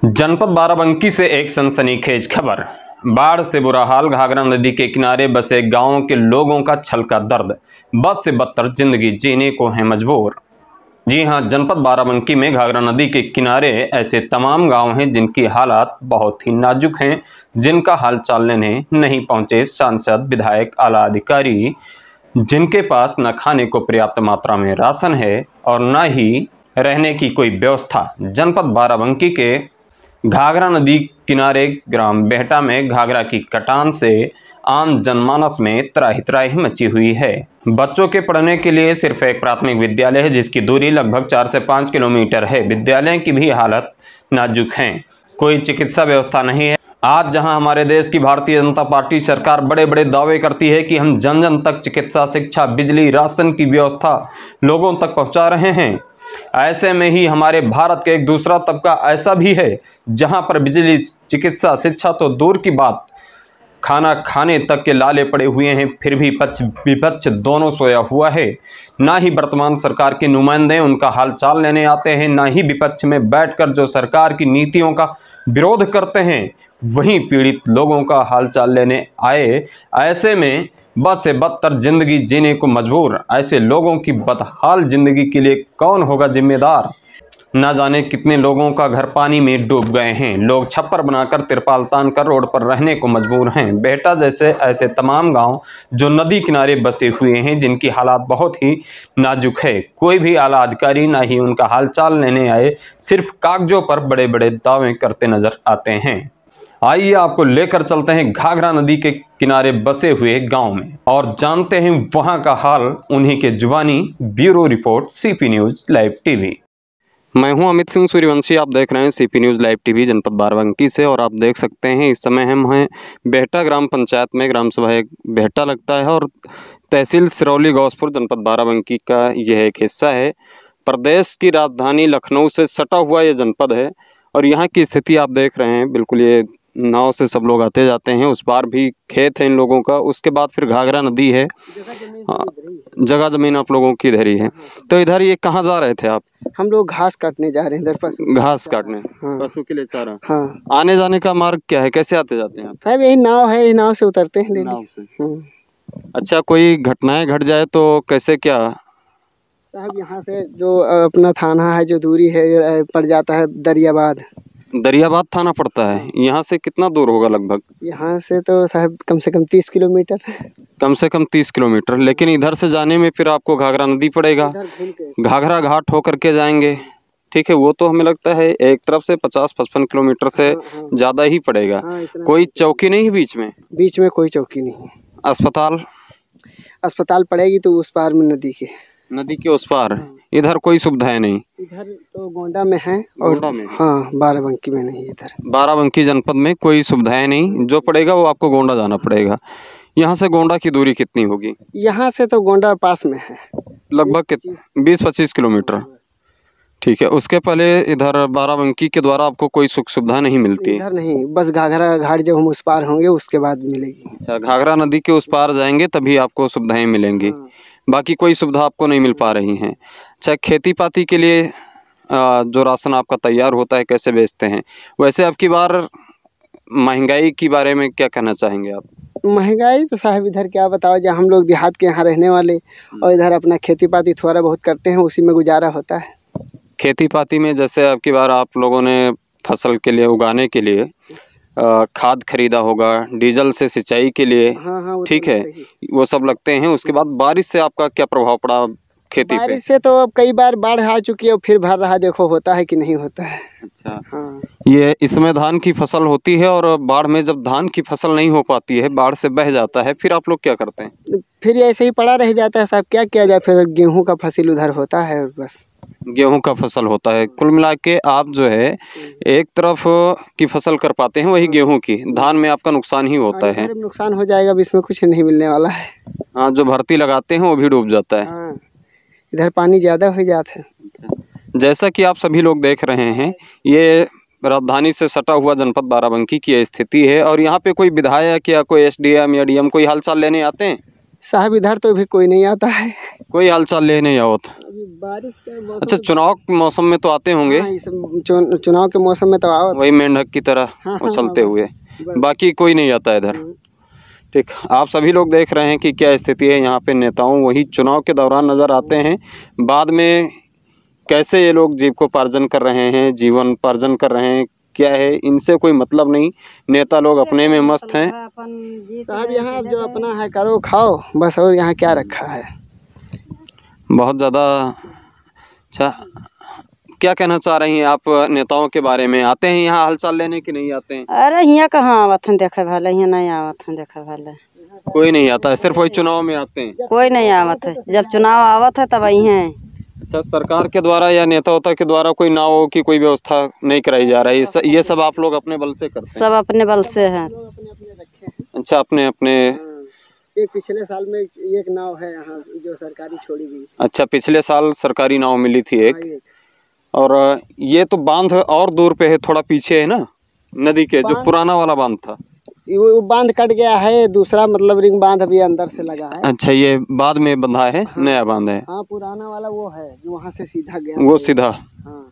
जनपद बाराबंकी से एक सनसनीखेज खबर। बाढ़ से बुरा हाल, घाघरा नदी के किनारे बसे गांवों के लोगों का छलका दर्द, बद से बदतर जिंदगी जीने को है मजबूर। जी हां, जनपद बाराबंकी में घाघरा नदी के किनारे ऐसे तमाम गांव हैं जिनकी हालात बहुत ही नाजुक हैं, जिनका हाल चाल लेने नहीं पहुंचे सांसद, विधायक, आला अधिकारी, जिनके पास न खाने को पर्याप्त मात्रा में राशन है और न ही रहने की कोई व्यवस्था। जनपद बाराबंकी के घाघरा नदी किनारे ग्राम बेहटा में घाघरा की कटान से आम जनमानस में त्राही त्राही मची हुई है। बच्चों के पढ़ने के लिए सिर्फ एक प्राथमिक विद्यालय है जिसकी दूरी लगभग 4 से 5 किलोमीटर है। विद्यालय की भी हालत नाजुक है, कोई चिकित्सा व्यवस्था नहीं है। आज जहां हमारे देश की भारतीय जनता पार्टी सरकार बड़े बड़े दावे करती है कि हम जन जन तक चिकित्सा, शिक्षा, बिजली, राशन की व्यवस्था लोगों तक पहुंचा रहे हैं, ऐसे में ही हमारे भारत का एक दूसरा तबका ऐसा भी है जहां पर बिजली, चिकित्सा, शिक्षा तो दूर की बात, खाना खाने तक के लाले पड़े हुए हैं। फिर भी पक्ष विपक्ष दोनों सोया हुआ है। ना ही वर्तमान सरकार के नुमाइंदे उनका हालचाल लेने आते हैं, ना ही विपक्ष में बैठकर जो सरकार की नीतियों का विरोध करते हैं वहीं पीड़ित लोगों का हालचाल लेने आए। ऐसे में बद से बदतर जिंदगी जीने को मजबूर। ऐसे लोगों की बदहाल जिंदगी के लिए कौन होगा जिम्मेदार? न जाने कितने लोगों का घर पानी में डूब गए हैं। लोग छप्पर बनाकर, तिरपाल तान कर रोड पर रहने को मजबूर हैं। बेहटा जैसे ऐसे तमाम गांव जो नदी किनारे बसे हुए हैं, जिनकी हालात बहुत ही नाजुक है। कोई भी आला अधिकारी ना ही उनका हालचाल लेने आए, सिर्फ कागजों पर बड़े बड़े दावे करते नजर आते हैं। आइए आपको लेकर चलते हैं घाघरा नदी के किनारे बसे हुए गांव में और जानते हैं वहां का हाल उन्हीं के जुबानी। Bureau report, CP news live TV. मैं हूं अमित सिंह सूर्यवंशी, आप देख रहे हैं सीपी न्यूज लाइव टीवी जनपद बाराबंकी से। और आप देख सकते हैं इस समय हम हैं बेहटा ग्राम पंचायत में। ग्राम सभा एक बेहटा लगता है और तहसील सिरौली गौसपुर जनपद बाराबंकी का यह एक हिस्सा है। प्रदेश की राजधानी लखनऊ से सटा हुआ ये जनपद है और यहाँ की स्थिति आप देख रहे हैं। बिल्कुल ये नाव से सब लोग आते जाते हैं, उस पार भी खेत है इन लोगों का, उसके बाद फिर घाघरा नदी है। जगह जमीन आप लोगों की इधर ही है। तो इधर ये कहाँ जा रहे थे आप? हम लोग घास काटने जा रहे हैं इधर, पशु घास काटने। हाँ। पशु के लिए चारा। हाँ। आने जाने का मार्ग क्या है, कैसे आते जाते हैं आप? साहब यही नाव है, नाव से उतरते हैं नाव से। डेली। अच्छा, कोई घटनाएं घट जाए तो कैसे क्या? साहब यहाँ से जो अपना थाना है, जो दूरी है पड़ जाता है दरियाबाद। दरियाबाद थाना पड़ता है। यहाँ से कितना दूर होगा लगभग? यहाँ से तो साहब कम से कम 30 किलोमीटर। कम से कम 30 किलोमीटर। लेकिन इधर से जाने में फिर आपको घाघरा नदी पड़ेगा, घाघरा घाट होकर के जाएंगे। ठीक है, वो तो हमें लगता है एक तरफ से 50-55 किलोमीटर से ज़्यादा ही पड़ेगा। कोई चौकी नहीं है बीच में? बीच में कोई चौकी नहीं। अस्पताल पड़ेगी तो उस पार में नदी के उस पार। इधर कोई सुविधाएं नहीं? इधर तो गोंडा में है और गोंडा में। हाँ, बाराबंकी में नहीं। इधर बाराबंकी जनपद में कोई सुविधाएं नहीं, जो पड़ेगा वो आपको गोंडा जाना पड़ेगा। यहाँ से गोंडा की दूरी कितनी होगी? यहाँ से तो गोंडा पास में है, लगभग 20-25 किलोमीटर। ठीक है, उसके पहले इधर बाराबंकी के द्वारा आपको कोई सुख सुविधा नहीं मिलती? इधर नहीं, बस घाघरा घाट जब हम उस पार होंगे उसके बाद मिलेगी। अच्छा, घाघरा नदी के उस पार जाएंगे तभी आपको सुविधाएं मिलेंगी। बाकी कोई सुविधा आपको नहीं मिल पा रही हैं। अच्छा, खेती पाती के लिए जो राशन आपका तैयार होता है कैसे बेचते हैं? वैसे अब की बार महंगाई के बारे में क्या कहना चाहेंगे आप? महंगाई तो साहब इधर क्या बताओ, जहाँ हम लोग देहात के यहाँ रहने वाले और इधर अपना खेती पाती थोड़ा बहुत करते हैं, उसी में गुजारा होता है। खेती पाती में जैसे अब की बार आप लोगों ने फसल के लिए उगाने के लिए खाद खरीदा होगा, डीजल से सिंचाई के लिए। हाँ, ठीक है, वो सब लगते हैं। उसके बाद बारिश से आपका क्या प्रभाव पड़ा खेती पे? बारिश से तो अब कई बार बाढ़ आ चुकी है और फिर भर रहा, देखो होता है कि नहीं होता है। अच्छा। हाँ। ये इसमें धान की फसल होती है और बाढ़ में जब धान की फसल नहीं हो पाती है, बाढ़ से बह जाता है, फिर आप लोग क्या करते हैं? फिर ऐसे ही पड़ा रह जाता है साहब, क्या किया जाए। फिर गेहूँ का फसल उधर होता है और बस। गेहूं का फसल होता है। कुल मिला के आप जो है एक तरफ की फसल कर पाते हैं, वही गेहूं की। धान में आपका नुकसान ही होता है। नुकसान हो जाएगा, अब इसमें कुछ नहीं मिलने वाला है। हाँ, जो भर्ती लगाते हैं वो भी डूब जाता है। हाँ, इधर पानी ज़्यादा हो जाता है। जैसा कि आप सभी लोग देख रहे हैं, ये राजधानी से सटा हुआ जनपद बाराबंकी की स्थिति है और यहाँ पे कोई विधायक या कोई SDM या DM कोई हालचाल लेने आते हैं? साहब इधर तो अभी कोई नहीं आता है, कोई हालचाल ले नहीं आवत। अभी बारिश का मौसम। अच्छा, चुनाव के मौसम में तो आते होंगे। हाँ, चुनाव के मौसम में तो आवत, वही मेंढक की तरह हाँ, उछलते हाँ, हुए, बस। बाकी कोई नहीं आता इधर। ठीक, आप सभी लोग देख रहे हैं कि क्या स्थिति है यहाँ पे। नेताओं वही चुनाव के दौरान नज़र आते हैं, बाद में कैसे ये लोग जीविकोपार्जन कर रहे हैं, जीवनोपार्जन कर रहे हैं, क्या है इनसे कोई मतलब नहीं। नेता लोग अपने में मस्त हैं। साहब यहाँ जो अपना है करो खाओ बस, और यहाँ क्या रखा है। बहुत ज़्यादा। अच्छा, क्या कहना चाह रही हैं आप नेताओं के बारे में? आते हैं यहाँ हालचाल लेने की नहीं आते हैं? अरे यहाँ कहाँ आवत हैं देखे भाले, यहाँ नहीं आवत हैं देखे भाले, कोई नहीं आता है, सिर्फ वही चुनाव में आते हैं। कोई नहीं आवत है, जब चुनाव आवत है तब आई हैं। अच्छा, सरकार के द्वारा या नेता के द्वारा कोई नाव की कोई व्यवस्था नहीं कराई जा रही, ये सब आप लोग अपने बल से करते हैं? सब अपने बल से है। अच्छा, अपने अपने। एक पिछले साल में एक नाव है यहाँ जो सरकारी छोड़ी गई। अच्छा, पिछले साल सरकारी नाव मिली थी एक। और ये तो बांध और दूर पे है, थोड़ा पीछे है ना नदी के, जो पुराना वाला बांध था वो बांध कट गया है, दूसरा मतलब रिंग बांध अभी अंदर से लगा है। अच्छा, ये बाद में बंधा है। हाँ, नया बांध है। हाँ, पुराना वाला वो है जो वहाँ से सीधा गया, वो सीधा। हाँ,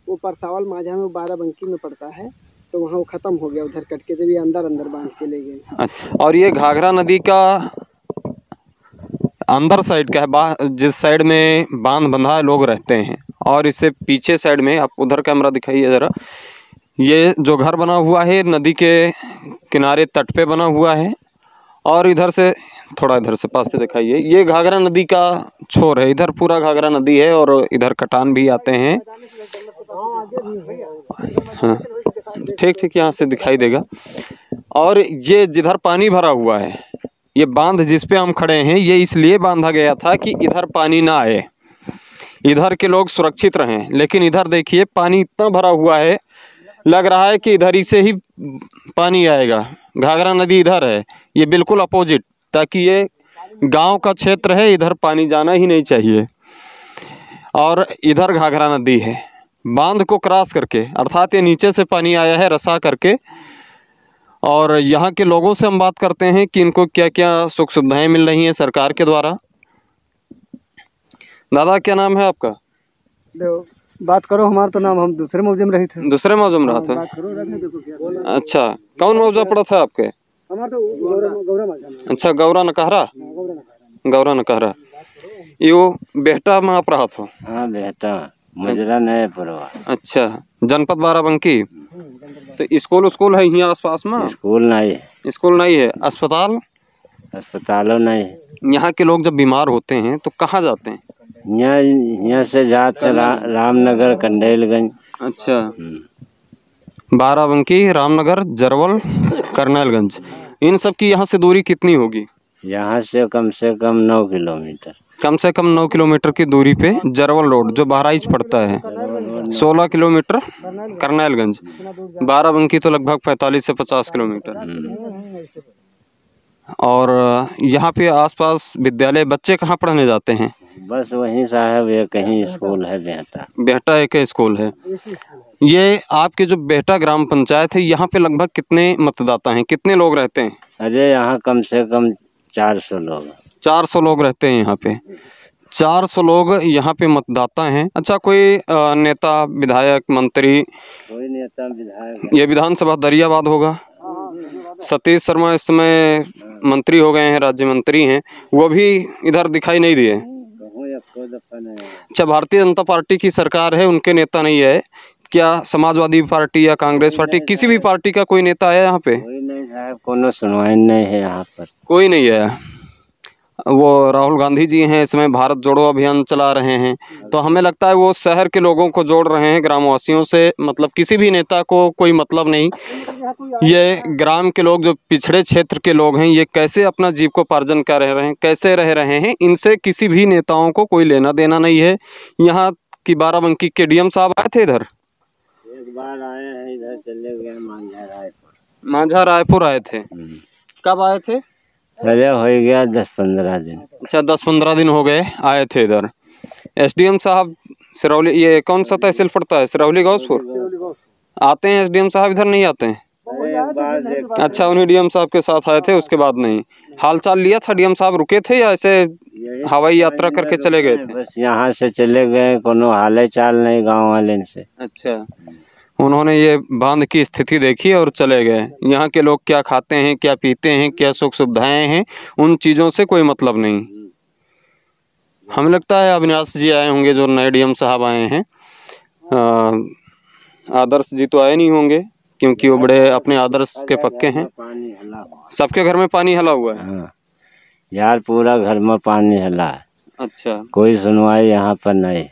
वो परसावल माझा में 12 में पड़ता है, तो वहाँ वो खत्म हो गया, उधर कट के जब ये अंदर बांध के ले गए। अच्छा, और ये घाघरा नदी का अंदर साइड का है, जिस साइड में बांध बंधा है लोग रहते हैं, और इससे पीछे साइड में आप उधर कैमरा दिखाइए ज़रा, ये जो घर बना हुआ है नदी के किनारे तट पे बना हुआ है, और इधर से थोड़ा इधर से पास से दिखाइए, ये घाघरा नदी का छोर है। इधर पूरा घाघरा नदी है और इधर कटान भी आते हैं। हाँ, ठीक ठीक, यहाँ से दिखाई देगा। और ये जिधर पानी भरा हुआ है, ये बांध जिस पे हम खड़े हैं, ये इसलिए बांधा गया था कि इधर पानी ना आए, इधर के लोग सुरक्षित रहें। लेकिन इधर देखिए पानी इतना भरा हुआ है, लग रहा है कि इधर ही से ही पानी आएगा। घाघरा नदी इधर है, ये बिल्कुल अपोजिट, ताकि ये गांव का क्षेत्र है, इधर पानी जाना ही नहीं चाहिए। और इधर घाघरा नदी है, बांध को क्रॉस करके, अर्थात ये नीचे से पानी आया है रसा करके। और यहाँ के लोगों से हम बात करते हैं कि इनको क्या क्या सुख सुविधाएं मिल रही हैं सरकार के द्वारा। दादा, क्या नाम है आपका? बात करो, हमारा तो नाम, हम दूसरे मौजे में रहे थे। दूसरे मौजे में रहा था? अच्छा, कौन मौजा पड़ा था आपके? हमारा तो गौरा। अच्छा, गौरा नकहरा। गौरा नकहरा, यो बेहटा में आप रहा था? हाँ, बेहटा मुजरा नहीं पुरवा। अच्छा, जनपद बाराबंकी। तो स्कूल है यहाँ आसपास में? स्कूल नहीं है। स्कूल नहीं है। अस्पताल? अस्पतालों नहीं है। यहाँ के लोग जब बीमार होते हैं तो कहाँ जाते हैं? यहाँ से जाते रामनगर, कंडेलगंज। अच्छा, बाराबंकी, रामनगर, जरवल, करनैलगंज, इन सब की यहाँ से दूरी कितनी होगी? यहाँ से कम 9 किलोमीटर। कम से कम 9 किलोमीटर की दूरी पे जरवल रोड जो बहराइच पड़ता है, 16 किलोमीटर करनैलगंज, बाराबंकी तो लगभग 45 से 50 किलोमीटर। और यहाँ पे आसपास विद्यालय, बच्चे कहाँ पढ़ने जाते हैं? बस वहीं साहब ये कहीं स्कूल है, बेहटा एक स्कूल है। ये आपके जो बेहटा ग्राम पंचायत है, यहाँ पे लगभग कितने मतदाता हैं, कितने लोग रहते हैं? अरे यहाँ कम से कम 400 लोग। 400 लोग रहते हैं यहाँ पे। 400 लोग यहाँ पे मतदाता हैं। अच्छा, कोई नेता, विधायक, मंत्री? कोई नेता विधायक। ये विधानसभा दरियाबाद होगा। सतीश शर्मा इस समय मंत्री हो गए हैं, राज्य मंत्री हैं, वो भी इधर दिखाई नहीं दिए। अच्छा, भारतीय जनता पार्टी की सरकार है, उनके नेता नहीं है क्या? समाजवादी पार्टी या कांग्रेस पार्टी, किसी भी पार्टी का कोई नेता है यहाँ पे? कोई नहीं साहब, कोनो सुनवाई नहीं है यहाँ पर, कोई नहीं है। वो राहुल गांधी जी हैं, इसमें भारत जोड़ो अभियान चला रहे हैं, तो हमें लगता है वो शहर के लोगों को जोड़ रहे हैं ग्रामवासियों से। मतलब किसी भी नेता को कोई मतलब नहीं। ये ग्राम के लोग, जो पिछड़े क्षेत्र के लोग हैं, ये कैसे अपना जीविकोपार्जन कर रहे हैं, कैसे रह रहे हैं, इनसे किसी भी नेताओं को कोई लेना देना नहीं है। यहाँ की बाराबंकी के डीएम साहब आए थे इधर, एक बार आए हैं, इधर चले गए मांझा रायपुर आए थे। कब आए थे? अरे हो गया 10-15 दिन। अच्छा, 10-15 दिन हो गए आए थे इधर। एसडीएम साहब सिरौली, ये कौन सा तहसील पड़ता है? सिरौली गौसपुर। आते हैं एसडीएम साहब इधर? नहीं आते हैं? अच्छा, उन्हीं डीएम साहब के साथ आए थे, उसके बाद नहीं। हालचाल लिया था डीएम साहब, रुके थे या ऐसे हवाई यात्रा करके चले गए थे? बस यहाँ से चले गए, कोनो हाले चाल नहीं गांव वाले से। अच्छा, उन्होंने ये बांध की स्थिति देखी और चले गए। यहाँ के लोग क्या खाते हैं, क्या पीते हैं, क्या सुख सुविधाएं हैं, उन चीज़ों से कोई मतलब नहीं। हमें लगता है अविनाश जी आए होंगे, जो नए डीएम साहब आए हैं। आदर्श जी तो आए नहीं होंगे, क्योंकि वो बड़े अपने आदर्श के पक्के हैं। पानी हला हुआ। सबके घर में पानी हला हुआ है। हाँ यार, पूरा घर में पानी हला है। अच्छा, कोई सुनवाई यहाँ पर नहीं।